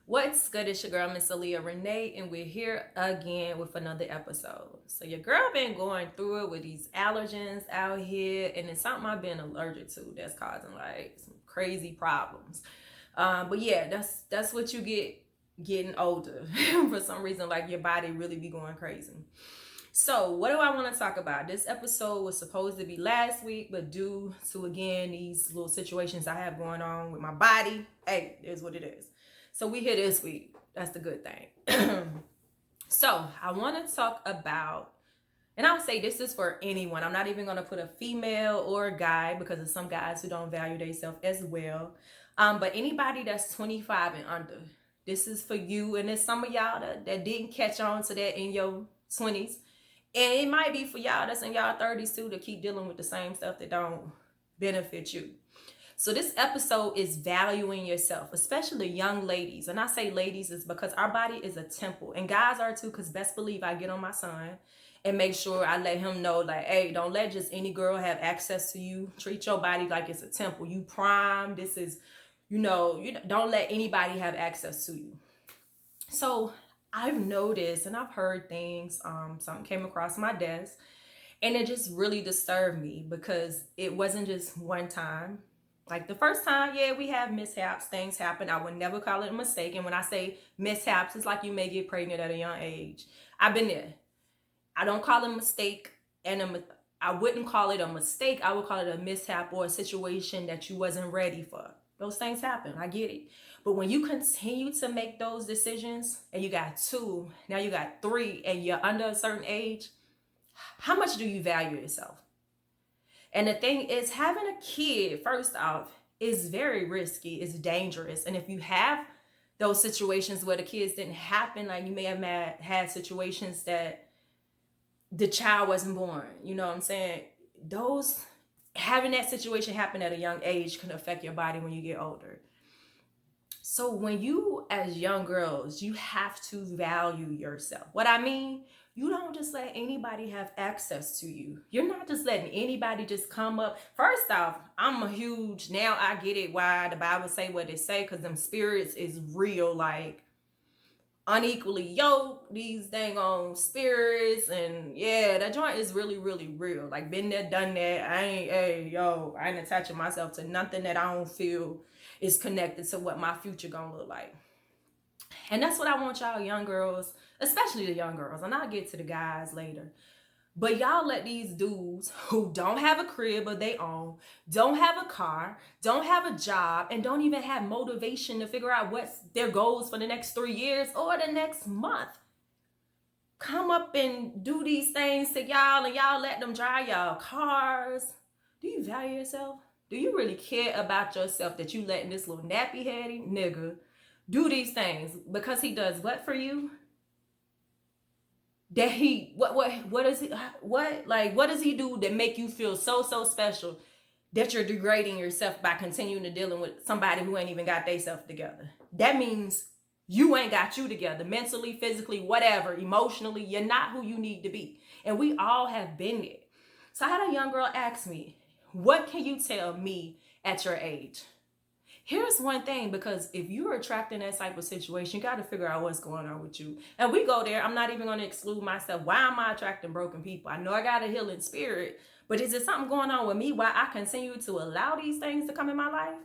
What's good? It's your girl, Miss Aaliyah Renee, and we're here again with another episode. So your girl been going through it with these allergens out here, and it's something I've been allergic to that's causing like some crazy problems. But yeah, that's what you get getting older. For some reason, like your body really be going crazy. So, what do I want to talk about? This episode was supposed to be last week, but due to again these little situations I have going on with my body, hey, it is what it is. So, we here this week. That's the good thing. So, I want to talk about, and I would say this is for anyone. I'm not even going to put a female or a guy because there's some guys who don't value themselves as well. But anybody that's 25 and under, this is for you. And there's some of y'all that didn't catch on to that in your 20s, and it might be for y'all that's in y'all 30s too to keep dealing with the same stuff that don't benefit you. So this episode is valuing yourself, especially young ladies. And I say ladies is because our body is a temple. And guys are too, because best believe I get on my son and make sure I let him know, like, hey, don't let just any girl have access to you. Treat your body like it's a temple. You prime. This is, you don't let anybody have access to you. So I've noticed and I've heard things, something came across my desk and it just really disturbed me because it wasn't just one time. Like the first time, yeah, we have mishaps, things happen. I would never call it a mistake. And when I say mishaps, it's like you may get pregnant at a young age. I've been there. I don't call it a mistake I wouldn't call it a mistake. I would call it a mishap or a situation that you wasn't ready for. Those things happen. I get it. But when you continue to make those decisions and you got two, now you got three, and you're under a certain age, how much do you value yourself? And the thing is, having a kid, first off, is very risky. It's dangerous. And if you have those situations where the kids didn't happen, like you may have had situations that the child wasn't born, you know what I'm saying? Those Having that situation happen at a young age can affect your body when you get older. So when you, as young girls, you have to value yourself. What I mean, you don't just let anybody have access to you. You're not just letting anybody just come up. First off, I'm a huge, now I get it why the Bible say what it say, because them spirits is real, like unequally yoked, these dang on spirits, and yeah, that joint is really, really real. Like been there, done that. I ain't attaching myself to nothing that I don't feel is connected to what my future gonna look like. And that's what I want y'all young girls, especially the young girls, and I'll get to the guys later. But y'all let these dudes who don't have a crib of their own, don't have a car, don't have a job, and don't even have motivation to figure out what's their goals for the next 3 years or the next month come up and do these things to y'all, and y'all let them drive y'all cars. Do you value yourself? Do you really care about yourself that you letting this little nappy heady nigga do these things because he does what for you? That he what is he what does he do that make you feel so special that you're degrading yourself by continuing to dealing with somebody who ain't even got themselves together? That means you ain't got you together mentally, physically, whatever, emotionally. You're not who you need to be, and we all have been there. So I had a young girl ask me, what can you tell me at your age? Here's one thing, because if you're attracting that type of situation, you got to figure out what's going on with you. And we go there. I'm not even going to exclude myself. Why am I attracting broken people? I know I got a healing spirit, but is there something going on with me why I continue to allow these things to come in my life?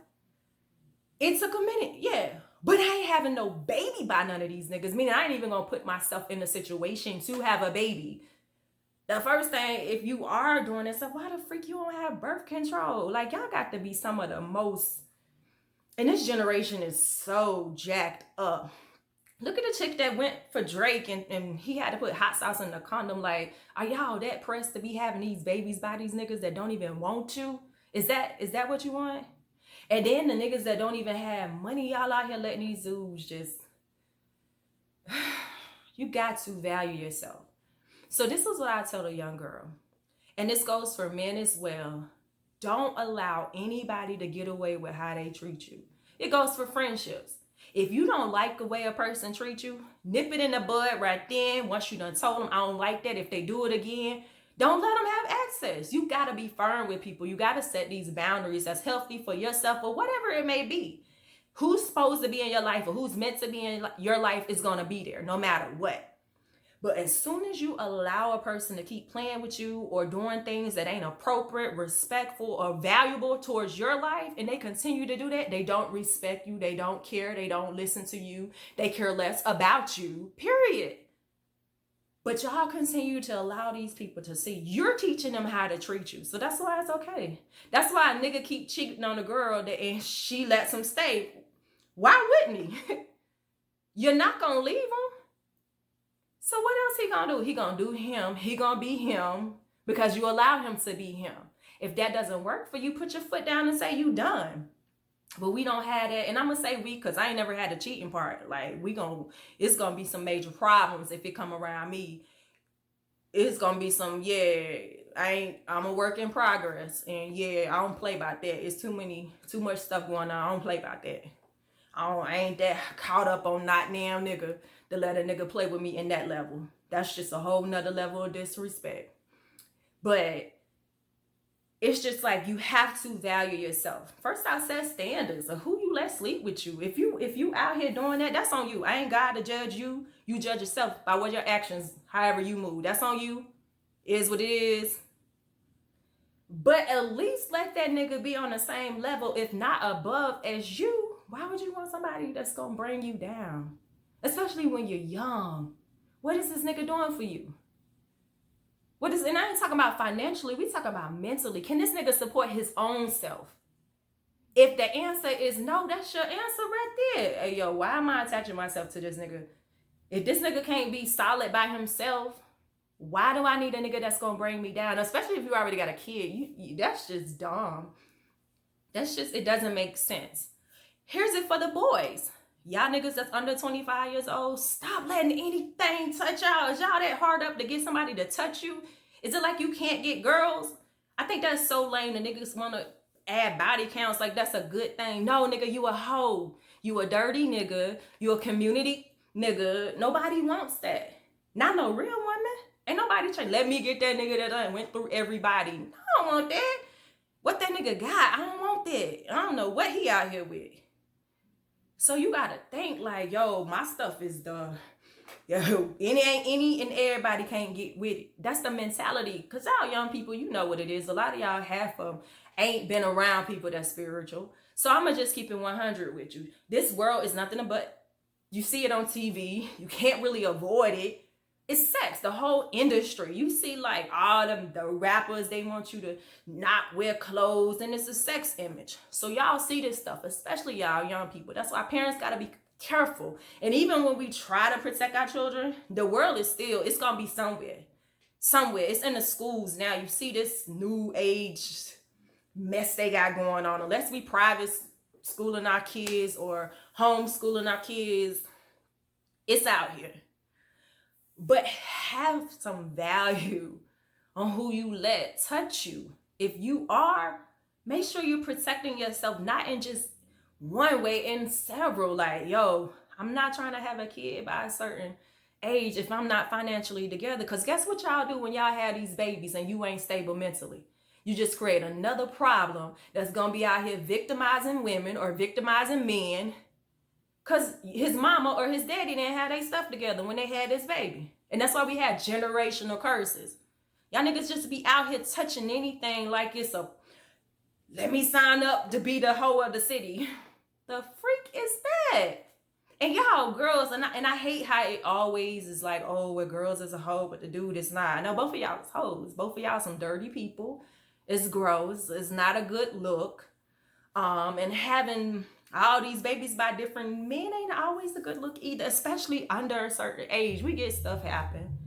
It took a minute, yeah. But I ain't having no baby by none of these niggas. Meaning I ain't even going to put myself in a situation to have a baby. The first thing, if you are doing this stuff, why the freak you don't have birth control? Like, y'all got to be some of the most... And this generation is so jacked up. Look at the chick that went for Drake and he had to put hot sauce in the condom. Like, are y'all that pressed to be having these babies by these niggas that don't even want you? Is that what you want? And then the niggas that don't even have money, y'all out here letting these dudes just... You got to value yourself. So this is what I tell a young girl. And this goes for men as well. Don't allow anybody to get away with how they treat you. It goes for friendships. If you don't like the way a person treats you, nip it in the bud right then. Once you done told them, I don't like that. If they do it again, don't let them have access. You got to be firm with people. You got to set these boundaries that's healthy for yourself or whatever it may be. Who's supposed to be in your life or who's meant to be in your life is going to be there no matter what. But as soon as you allow a person to keep playing with you or doing things that ain't appropriate, respectful, or valuable towards your life, and they continue to do that, they don't respect you, they don't care, they don't listen to you, they care less about you, period. But y'all continue to allow these people to see you're teaching them how to treat you. So that's why it's okay. That's why a nigga keep cheating on a girl and she lets him stay. Why wouldn't he? You're not gonna leave him. So what else he gonna do? He gonna do him. He gonna be him because you allow him to be him. If that doesn't work for you, put your foot down and say you done. But we don't have that. And I'm gonna say we because I ain't never had the cheating part. Like it's gonna be some major problems if it come around me. It's gonna be some, I'm a work in progress. And I don't play about that. It's too much stuff going on. I don't play about that. I ain't that caught up on not damn nigga to let a nigga play with me in that level. That's just a whole nother level of disrespect. But it's just like you have to value yourself. First, I set standards of who you let sleep with you. If you out here doing that, that's on you. I ain't God to judge you. You judge yourself by what your actions, however you move. That's on you. Is what it is. But at least let that nigga be on the same level, if not above, as you. Why would you want somebody that's gonna bring you down? Especially when you're young. What is this nigga doing for you? And I ain't talking about financially, we talking about mentally. Can this nigga support his own self? If the answer is no, that's your answer right there. Hey, yo, why am I attaching myself to this nigga? If this nigga can't be solid by himself, why do I need a nigga that's gonna bring me down? Especially if you already got a kid. That's just dumb. It doesn't make sense. Here's it for the boys. Y'all niggas that's under 25 years old, stop letting anything touch y'all. Is y'all that hard up to get somebody to touch you? Is it like you can't get girls? I think that's so lame. The niggas want to add body counts like that's a good thing. No, nigga, you a hoe. You a dirty nigga. You a community nigga. Nobody wants that. Not no real woman. Ain't nobody trying, let me get that nigga that done went through everybody. I don't want that. What that nigga got, I don't want that. I don't know what he out here with. So you gotta think like, yo, my stuff is any and everybody can't get with it. That's the mentality. Cause y'all young people, you know what it is. A lot of y'all half of them ain't been around people that's spiritual. So I'm gonna just keep it 100 with you. This world is nothing but, you see it on TV. You can't really avoid it. It's sex, the whole industry. You see like all the rappers, they want you to not wear clothes, and it's a sex image. So y'all see this stuff, especially y'all young people. That's why parents gotta be careful. And even when we try to protect our children, the world is still, it's gonna be somewhere. It's in the schools now. You see this new age mess they got going on. Unless we private schooling our kids or homeschooling our kids, it's out here. But have some value on who you let touch you. If you are, make sure you're protecting yourself, not in just one way, in several. Like, yo, I'm not trying to have a kid by a certain age if I'm not financially together. Because guess what y'all do when y'all have these babies and you ain't stable mentally? You just create another problem that's going to be out here victimizing women or victimizing men. Because his mama or his daddy didn't have their stuff together when they had this baby. And that's why we had generational curses. Y'all niggas just be out here touching anything like it's a, let me sign up to be the hoe of the city. The freak is that? And y'all girls, and I hate how it always is like, oh, well, girls is a hoe, but the dude is not. I know both of y'all is hoes. Both of y'all some dirty people. It's gross. It's not a good look. And having all these babies by different men ain't always a good look either, especially under a certain age. We get stuff happen.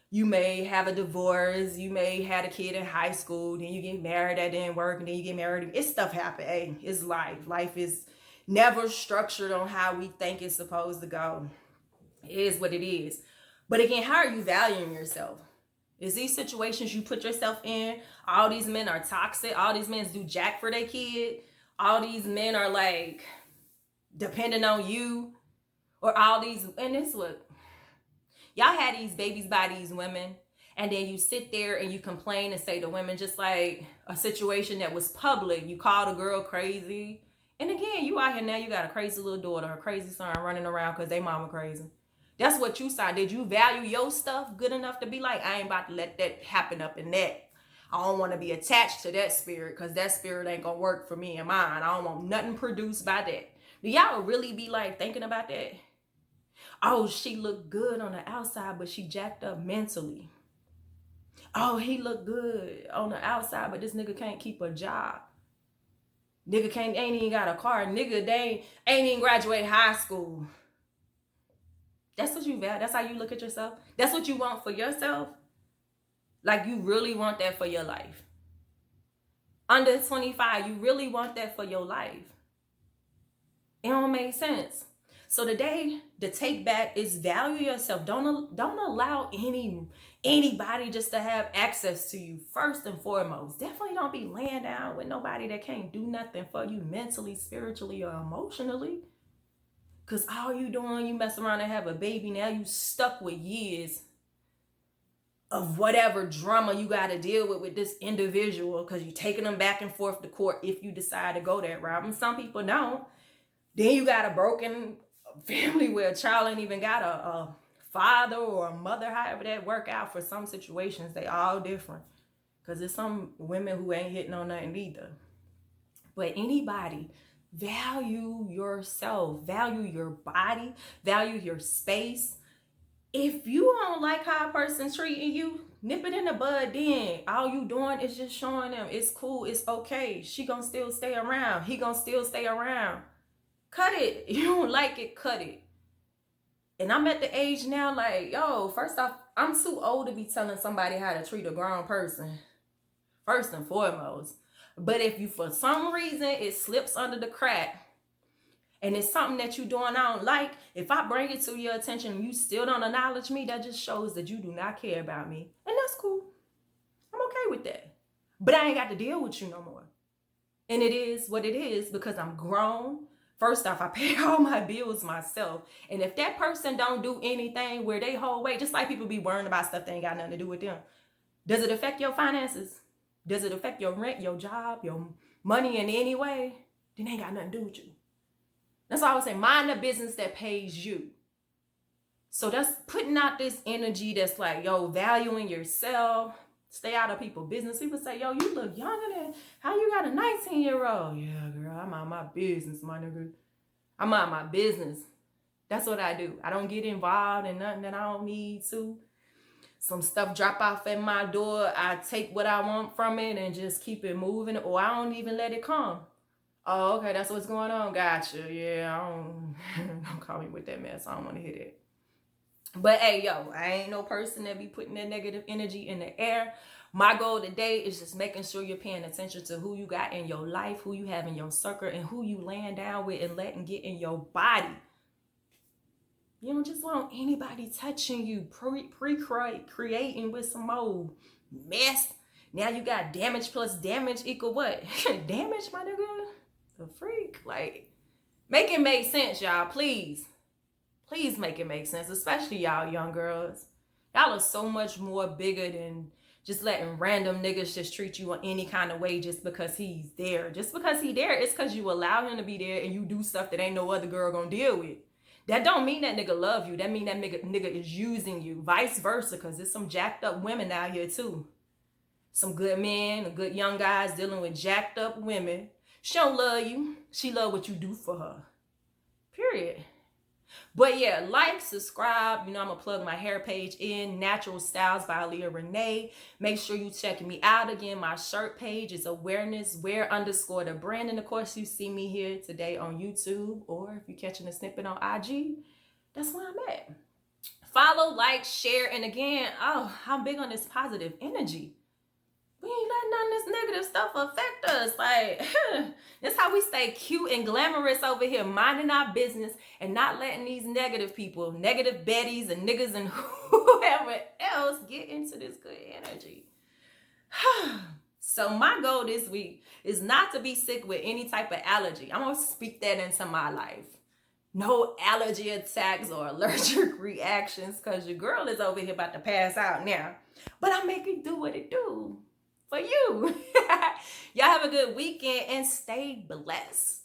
You may have a divorce. You may had a kid in high school. Then you get married. That didn't work. And then you get married. It's stuff happen. Hey, it's life. Life is never structured on how we think it's supposed to go. It is what it is. But again, how are you valuing yourself? Is these situations you put yourself in, all these men are toxic. All these men do jack for their kid. All these men are like depending on you, or all these, and it's what y'all had these babies by these women, and then you sit there and you complain and say to women, just like a situation that was public, you called a girl crazy And again, you out here now, you got a crazy little daughter, a crazy son running around because they mama crazy. That's what you saw. Did you value your stuff good enough to be like, I ain't about to let that happen up in that. I don't want to be attached to that spirit because that spirit ain't going to work for me and mine. I don't want nothing produced by that. Do y'all really be like thinking about that? Oh, she looked good on the outside, but she jacked up mentally. Oh, he looked good on the outside, but this nigga can't keep a job. Nigga ain't even got a car. Nigga, they ain't even graduated high school. That's what you value. That's how you look at yourself. That's what you want for yourself. Like you really want that for your life. Under 25, you really want that for your life. It don't make sense. So today, the take back is value yourself. Don't allow anybody just to have access to you first and foremost. Definitely don't be laying down with nobody that can't do nothing for you mentally, spiritually, or emotionally. Because all you doing, you mess around and have a baby. Now you stuck with years of whatever drama you got to deal with this individual because you're taking them back and forth to court if you decide to go that route. And some people don't. Then you got a broken family where a child ain't even got a father or a mother, however that work out. For some situations, they all different. Because there's some women who ain't hitting on nothing either. But anybody, value yourself, value your body, value your space. If you don't like how a person's treating you, nip it in the bud then. All you doing is just showing them it's cool, it's okay. She gonna still stay around. He gonna still stay around. Cut it. You don't like it, cut it. And I'm at the age now like, yo, first off, I'm too old to be telling somebody how to treat a grown person. First and foremost. But if you, for some reason, it slips under the crack, and it's something that you're doing I don't like, if I bring it to your attention and you still don't acknowledge me, that just shows that you do not care about me. And that's cool. I'm okay with that. But I ain't got to deal with you no more. And it is what it is because I'm grown. First off, I pay all my bills myself. And if that person don't do anything where they hold weight, just like people be worrying about stuff that ain't got nothing to do with them. Does it affect your finances? Does it affect your rent, your job, your money in any way? Then it ain't got nothing to do with you. That's why I would say, mind the business that pays you. So that's putting out this energy that's like, yo, valuing yourself. Stay out of people's business. People say, yo, you look younger than, how you got a 19-year-old? Yeah, girl, I'm out my business, my nigga. I'm out my business. That's what I do. I don't get involved in nothing that I don't need to. Some stuff drop off at my door. I take what I want from it and just keep it moving, or I don't even let it come. Oh, okay, that's what's going on. Gotcha. Yeah, don't call me with that mess. I don't want to hear that. But hey, yo, I ain't no person that be putting that negative energy in the air. My goal today is just making sure you're paying attention to who you got in your life, who you have in your circle, and who you laying down with and letting get in your body. You don't just want anybody touching you, creating with some old mess. Now you got damage plus damage equal what? Damage, my nigga? The freak. Like, make it make sense, y'all. Please make it make sense, especially y'all young girls. Y'all are so much more bigger than just letting random niggas just treat you in any kind of way just because he's there. Just because he's there, it's because you allow him to be there and you do stuff that ain't no other girl gonna deal with. That don't mean that nigga love you. That mean that nigga is using you. Vice versa, because there's some jacked up women out here too. Some good men, good young guys dealing with jacked up women. She don't love you. She love what you do for her. Period. But yeah, like, subscribe. You know, I'm going to plug my hair page in, Natural Styles by Aaliyah Renee. Make sure you check me out. Again, my shirt page is awareness_wear_the brand. And of course, you see me here today on YouTube, or if you're catching a snippet on IG, that's where I'm at. Follow, like, share. And again, I'm big on this positive energy. We ain't letting none of this negative stuff affect us. Like, that's how we stay cute and glamorous over here, minding our business and not letting these negative people, negative Bettys and niggas and whoever else get into this good energy. So my goal this week is not to be sick with any type of allergy. I'm going to speak that into my life. No allergy attacks or allergic reactions, because your girl is over here about to pass out now. But I make it do what it do. For you. Y'all have a good weekend and stay blessed.